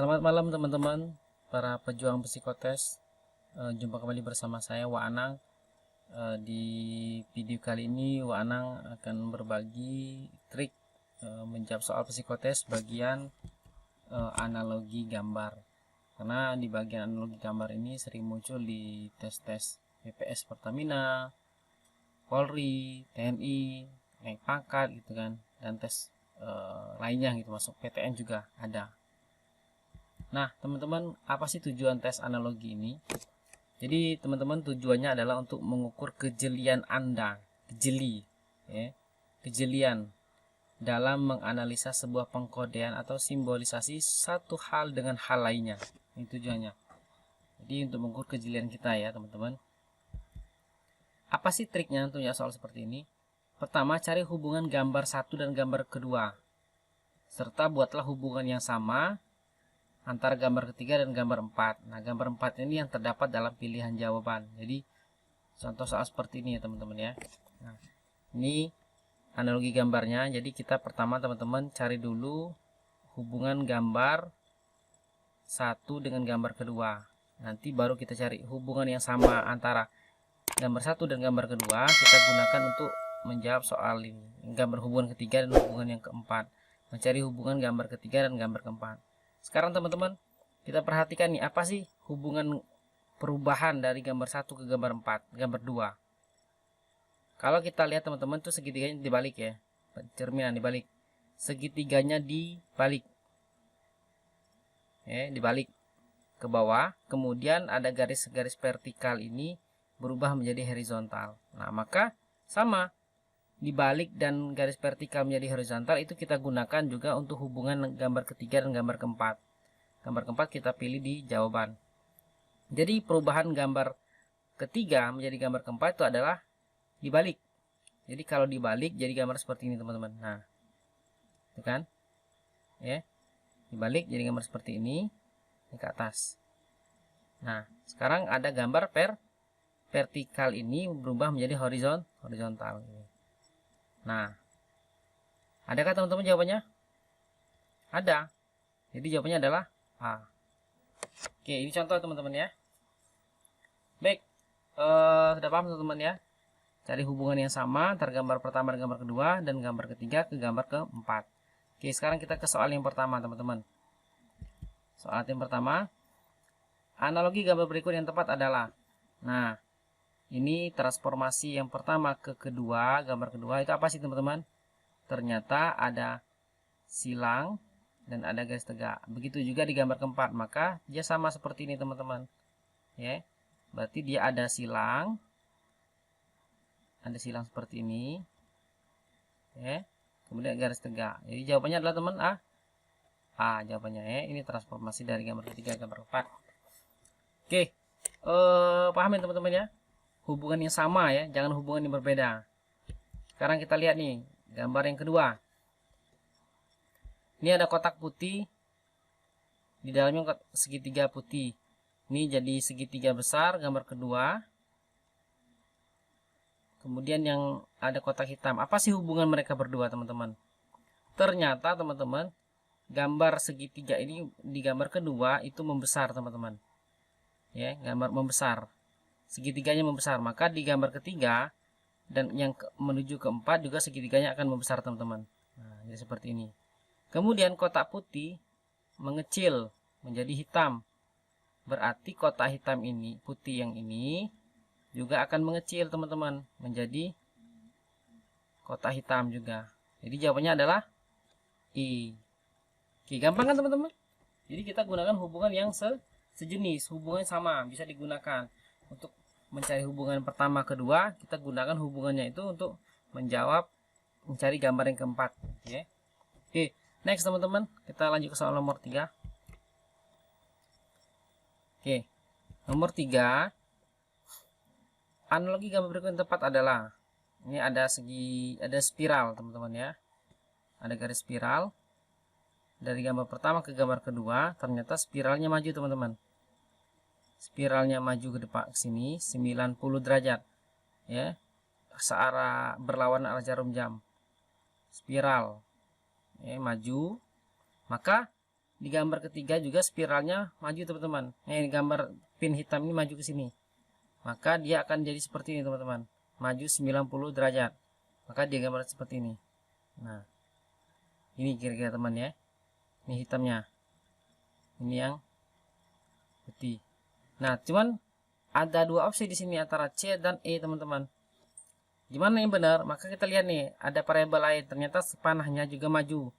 Selamat malam teman-teman, para pejuang psikotes. Jumpa kembali bersama saya Wa Anang. Di video kali ini Wa Anang akan berbagi trik menjawab soal psikotes bagian analogi gambar. Karena di bagian analogi gambar ini sering muncul di tes-tes BPS Pertamina, Polri, TNI, naik pangkat gitu kan, dan tes lainnya gitu, masuk PTN juga ada. Nah, teman-teman, apa sih tujuan tes analogi ini? Jadi, teman-teman, tujuannya adalah untuk mengukur kejelian Anda, kejelian dalam menganalisa sebuah pengkodean atau simbolisasi satu hal dengan hal lainnya. Ini tujuannya. Jadi, untuk mengukur kejelian kita ya, teman-teman. Apa sih triknya untuk soal seperti ini? Pertama, cari hubungan gambar satu dan gambar kedua. Serta buatlah hubungan yang sama antara gambar ketiga dan gambar 4. Nah, gambar 4 ini yang terdapat dalam pilihan jawaban. Jadi, contoh soal seperti ini ya teman-teman ya. Nah, ini analogi gambarnya. Jadi, kita pertama teman-teman cari dulu hubungan gambar satu dengan gambar kedua. Nanti baru kita cari hubungan yang sama antara gambar satu dan gambar kedua. Kita gunakan untuk menjawab soal ini. Gambar hubungan ketiga dan hubungan yang keempat. Mencari hubungan gambar ketiga dan gambar keempat. Sekarang teman-teman, kita perhatikan nih, apa sih hubungan perubahan dari gambar 1 ke gambar 4, gambar 2. Kalau kita lihat teman-teman tuh segitiganya dibalik ya. Cerminan dibalik. Segitiganya dibalik. Dibalik ke bawah, kemudian ada garis-garis vertikal ini berubah menjadi horizontal. Nah, maka sama dibalik dan garis vertikal menjadi horizontal itu kita gunakan juga untuk hubungan gambar ketiga dan gambar keempat. Gambar keempat kita pilih di jawaban. Jadi perubahan gambar ketiga menjadi gambar keempat itu adalah dibalik. Jadi kalau dibalik jadi gambar seperti ini teman-teman. Nah, itu kan? Ya. Dibalik jadi gambar seperti ini ke atas. Nah, sekarang ada gambar vertikal ini berubah menjadi horizontal. Nah, adakah teman-teman jawabannya? Ada. Jadi jawabannya adalah A. Oke, ini contoh teman-teman ya. Baik, sudah paham teman-teman ya? Cari hubungan yang sama antara gambar pertama dan gambar kedua dan gambar ketiga ke gambar keempat. Oke, sekarang kita ke soal yang pertama teman-teman. Soal yang pertama, analogi gambar berikut yang tepat adalah. Nah, ini transformasi yang pertama ke kedua, gambar kedua itu apa sih teman-teman? Ternyata ada silang dan ada garis tegak. Begitu juga di gambar keempat, maka dia sama seperti ini teman-teman. Ya, berarti dia ada silang seperti ini. Ya, kemudian garis tegak. Jadi jawabannya adalah teman A. A jawabannya ya. Ini transformasi dari gambar ketiga ke gambar keempat. Oke, paham ya teman-teman ya? Hubungan yang sama ya, jangan hubungan yang berbeda. Sekarang kita lihat nih gambar yang kedua. Ini ada kotak putih, di dalamnya segitiga putih. Ini jadi segitiga besar gambar kedua. Kemudian yang ada kotak hitam. Apa sih hubungan mereka berdua teman-teman? Ternyata teman-teman, gambar segitiga ini di gambar kedua itu membesar teman-teman. Ya, gambar membesar. Segitiganya membesar, maka di gambar ketiga dan yang menuju keempat juga segitiganya akan membesar teman-teman. Nah, jadi seperti ini. Kemudian kotak putih mengecil menjadi hitam, berarti kotak hitam ini, putih yang ini juga akan mengecil teman-teman menjadi kotak hitam juga. Jadi jawabannya adalah I. Oke, gampang kan teman-teman? Jadi kita gunakan hubungan yang sejenis, hubungan sama bisa digunakan untuk mencari hubungan pertama kedua. Kita gunakan hubungannya itu untuk mencari gambar yang keempat. Oke, next teman-teman, kita lanjut ke soal nomor 3. Oke, nomor 3, analogi gambar berikut yang tepat adalah, ini ada spiral teman-teman ya, ada garis spiral dari gambar pertama ke gambar kedua. Ternyata spiralnya maju teman-teman. Spiralnya maju ke depan ke sini 90 derajat ya, searah berlawan arah jarum jam. Spiral ya, maju, maka di gambar ketiga juga spiralnya maju teman-teman. Gambar pin hitam ini maju ke sini. Maka dia akan jadi seperti ini teman-teman. Maju 90 derajat. Maka dia gambar seperti ini. Nah, ini kira-kira teman ya. Ini hitamnya. Ini yang putih. Nah, cuman ada dua opsi di sini antara C dan E teman-teman. Gimana yang benar? Maka kita lihat nih, ada variabel lain. Ternyata panahnya juga maju.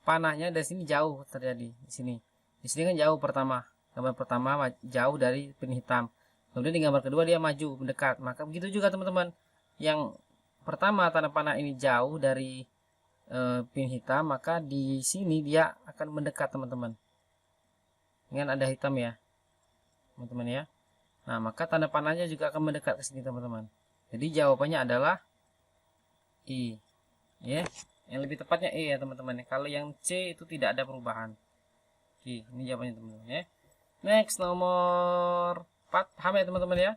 Panahnya dari sini jauh terjadi di sini. Di sini kan jauh pertama. Gambar pertama jauh dari pin hitam. Kemudian di gambar kedua dia maju mendekat. Maka begitu juga teman-teman. Yang pertama tanda panah ini jauh dari pin hitam, maka di sini dia akan mendekat teman-teman. Dengan ada hitam ya, teman-teman ya. Nah, maka tanda panahnya juga akan mendekat ke sini teman-teman. Jadi jawabannya adalah I. Ya. Yang lebih tepatnya E ya teman-teman. Kalau yang C itu tidak ada perubahan. Oke, ini jawabannya teman-teman ya. Next nomor 4, paham ya teman-teman ya.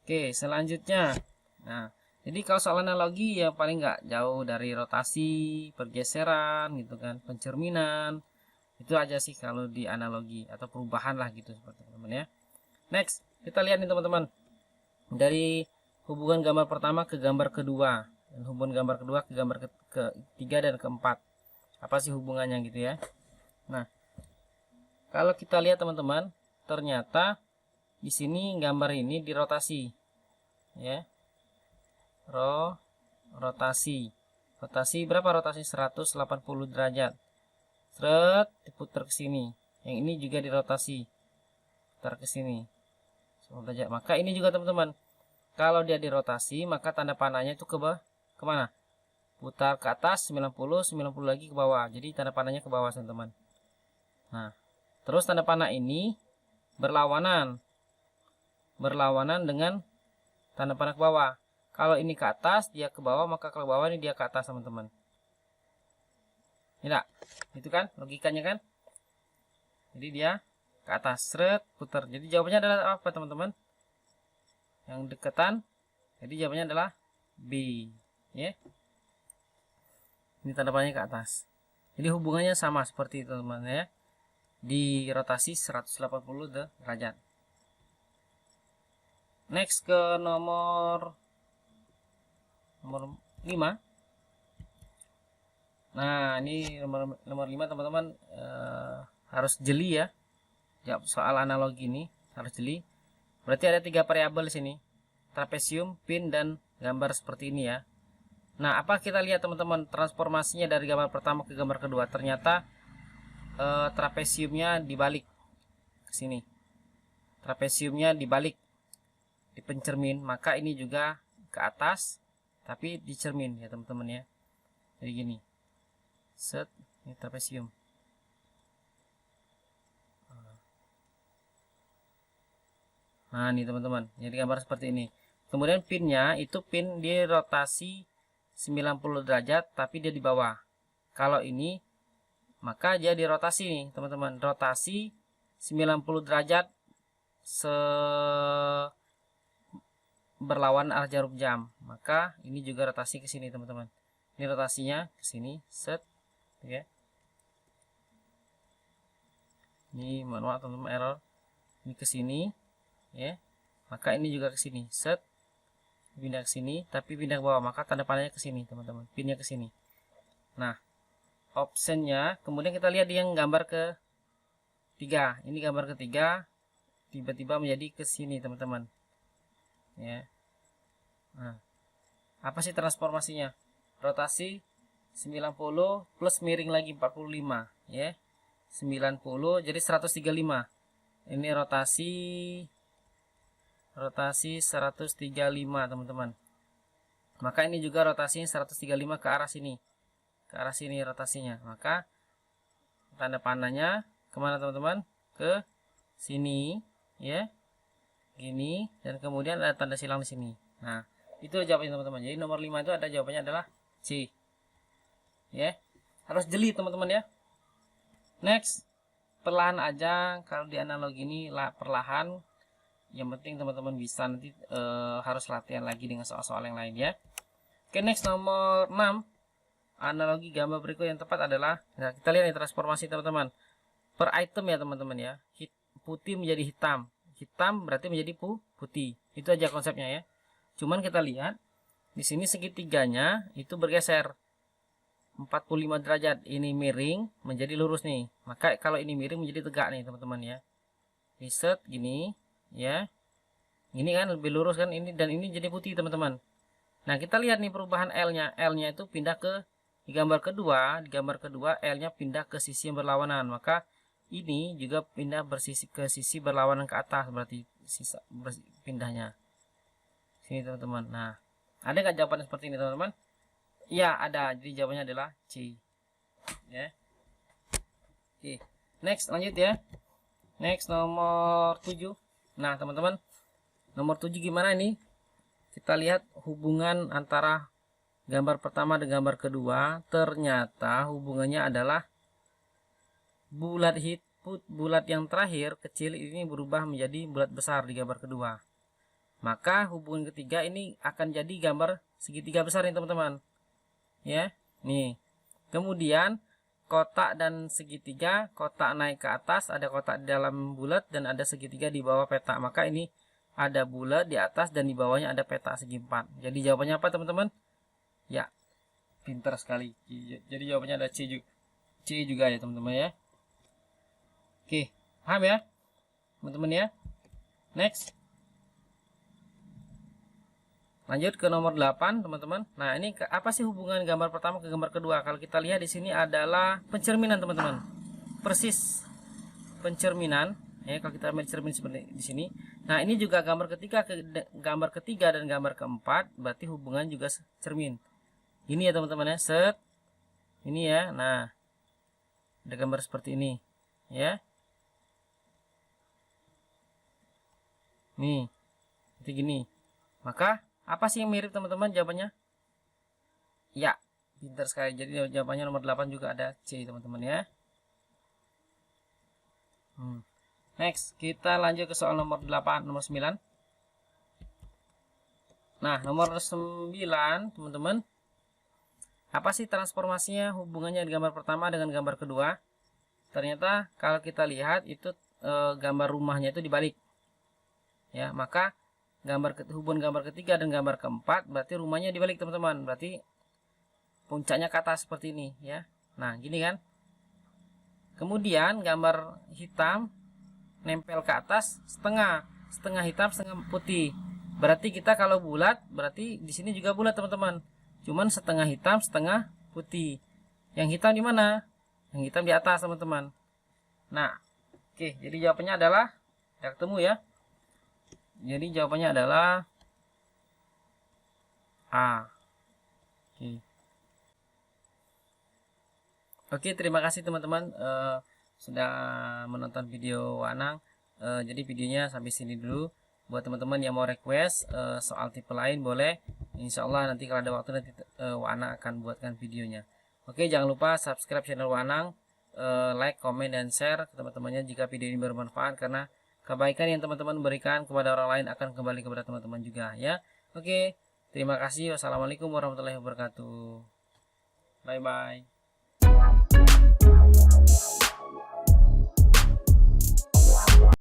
Oke, selanjutnya. Nah, jadi kalau soal analogi ya paling nggak jauh dari rotasi, pergeseran gitu kan, pencerminan. Itu aja sih kalau di analogi atau perubahan lah gitu seperti teman-teman ya. Next, kita lihat nih teman-teman. Dari hubungan gambar pertama ke gambar kedua. Dan hubungan gambar kedua ke gambar ketiga dan keempat. Apa sih hubungannya gitu ya. Nah, kalau kita lihat teman-teman, ternyata di sini gambar ini dirotasi. Ya. Rotasi. Rotasi berapa rotasi? 180 derajat. Seret, diputar ke sini. Yang ini juga dirotasi. Putar ke sini. 10 derajat. Maka ini juga teman-teman. Kalau dia dirotasi, maka tanda panahnya itu kemana? Putar ke atas 90, 90 lagi ke bawah. Jadi tanda panahnya ke bawah teman-teman. Nah, terus tanda panah ini berlawanan dengan tanda panah ke bawah. Kalau ini ke atas, dia ke bawah, maka ke bawah ini dia ke atas teman-teman. Tidak, itu kan logikanya kan? Jadi dia ke atas, seret, putar. Jadi jawabannya adalah apa teman-teman? Yang deketan. Jadi jawabannya adalah B. Ya. Ini tanda panahnya ke atas. Jadi hubungannya sama seperti itu teman-teman ya. Di rotasi 180 derajat. Next ke nomor 5. Nah, ini nomor 5 teman-teman harus jeli ya. Jawab soal analogi ini harus jeli. Berarti ada 3 variabel di sini. Trapesium, pin dan gambar seperti ini ya. Nah, apa kita lihat teman-teman transformasinya dari gambar pertama ke gambar kedua? Ternyata trapesiumnya dibalik ke sini. Trapesiumnya dibalik di pencermin, maka ini juga ke atas tapi di cermin ya teman-teman ya. Jadi gini. Set, ini trapesium. Nah, ini teman-teman. Jadi gambar seperti ini. Kemudian pinnya itu pin di rotasi 90 derajat tapi dia di bawah. Kalau ini maka dia dirotasi nih teman-teman. Rotasi 90 derajat berlawan arah jarum jam. Maka ini juga rotasi ke sini teman-teman. Ini rotasinya ke sini, set ya. Ini manual teman-teman error. Ini ke sini ya. Maka ini juga ke sini, set. Pindah ke sini tapi pindah ke bawah, maka tanda panahnya ke sini teman-teman, pinnya ke sini. Nah, optionnya kemudian kita lihat yang gambar ketiga. Ini gambar ketiga tiba-tiba menjadi ke sini teman-teman ya. Nah, apa sih transformasinya? Rotasi 90 plus miring lagi 45 ya. 90 jadi 135. Ini rotasi 135 teman-teman. Maka ini juga rotasinya 135 ke arah sini. Ke arah sini rotasinya. Maka tanda panahnya kemana teman-teman? Ke sini ya. Gini, dan kemudian ada tanda silang di sini. Nah, itu jawabannya teman-teman. Jadi nomor 5 itu ada jawabannya adalah C. Ya. Harus jeli teman-teman ya. Next. Perlahan aja kalau di analogi ini perlahan. Yang penting teman-teman bisa, nanti harus latihan lagi dengan soal-soal yang lain ya. Oke, next nomor 6. Analogi gambar berikut yang tepat adalah, nah kita lihat nih transformasi teman-teman. per item ya teman-teman ya. Putih menjadi hitam, hitam berarti menjadi putih. Itu aja konsepnya ya. Cuman kita lihat di sini segitiganya itu bergeser 45 derajat. Ini miring menjadi lurus nih. Maka kalau ini miring menjadi tegak nih teman-teman ya. Reset gini ya. Ini kan lebih lurus kan ini, dan ini jadi putih teman-teman. Nah, kita lihat nih perubahan L-nya. L-nya itu pindah ke di gambar kedua, L-nya pindah ke sisi yang berlawanan. Maka ini juga pindah ke sisi berlawanan ke atas, berarti sisa pindahnya. Sini teman-teman. Nah, ada nggak jawabannya seperti ini teman-teman? Ya, ada. Jadi jawabannya adalah C. Ya. Oke. Next, lanjut ya. Next nomor 7. Nah, teman-teman, nomor 7 gimana ini? Kita lihat hubungan antara gambar pertama dan gambar kedua. Ternyata hubungannya adalah bulat yang terakhir kecil ini berubah menjadi bulat besar di gambar kedua. Maka hubungan ketiga ini akan jadi gambar segitiga besar nih teman-teman. Ya, nih. Kemudian kotak dan segitiga, kotak naik ke atas, ada kotak di dalam bulat dan ada segitiga di bawah peta. Maka ini ada bulat di atas dan di bawahnya ada peta segi 4. Jadi jawabannya apa teman-teman? Ya, pintar sekali. Jadi jawabannya ada C juga ya teman-teman ya. Oke, paham ya teman-teman ya. Next, lanjut ke nomor 8 teman-teman. Nah, ini apa sih hubungan gambar pertama ke gambar kedua? Kalau kita lihat di sini adalah pencerminan teman-teman. Persis pencerminan. Ya, kalau kita ambil cermin seperti di sini. Nah, ini juga gambar ketiga dan gambar keempat, berarti hubungan juga cermin. Ini ya teman-teman ya, set. Ini ya. Nah, ada gambar seperti ini, ya. Nih, seperti gini. Maka apa sih yang mirip teman-teman jawabannya? Ya, pintar sekali. Jadi jawabannya nomor 8 juga ada C teman-teman ya. Next, kita lanjut ke soal nomor 8, nomor 9. Nah, nomor 9, teman-teman. Apa sih transformasinya, hubungannya di gambar pertama dengan gambar kedua? Ternyata kalau kita lihat itu gambar rumahnya itu dibalik. Ya, maka hubungan gambar ketiga dan gambar keempat berarti rumahnya dibalik, teman-teman. Berarti puncaknya ke atas seperti ini, ya. Nah, gini kan. Kemudian gambar hitam nempel ke atas setengah hitam setengah putih. Berarti kita kalau bulat berarti di sini juga bulat teman-teman. Cuman setengah hitam setengah putih. Yang hitam di mana? Yang hitam di atas teman-teman. Nah, oke, jadi jawabannya adalah ya ketemu ya. Jadi jawabannya adalah A. Oke, terima kasih teman-teman sudah menonton video Wanang. Jadi videonya sampai sini dulu. Buat teman-teman yang mau request soal tipe lain boleh. Insya Allah nanti kalau ada waktu nanti Wanang akan buatkan videonya. Oke, jangan lupa subscribe channel Wanang, like, komen, dan share ke teman-temannya jika video ini bermanfaat, karena kebaikan yang teman-teman berikan kepada orang lain akan kembali kepada teman-teman juga ya. Oke, terima kasih. Wassalamualaikum warahmatullahi wabarakatuh. Bye bye.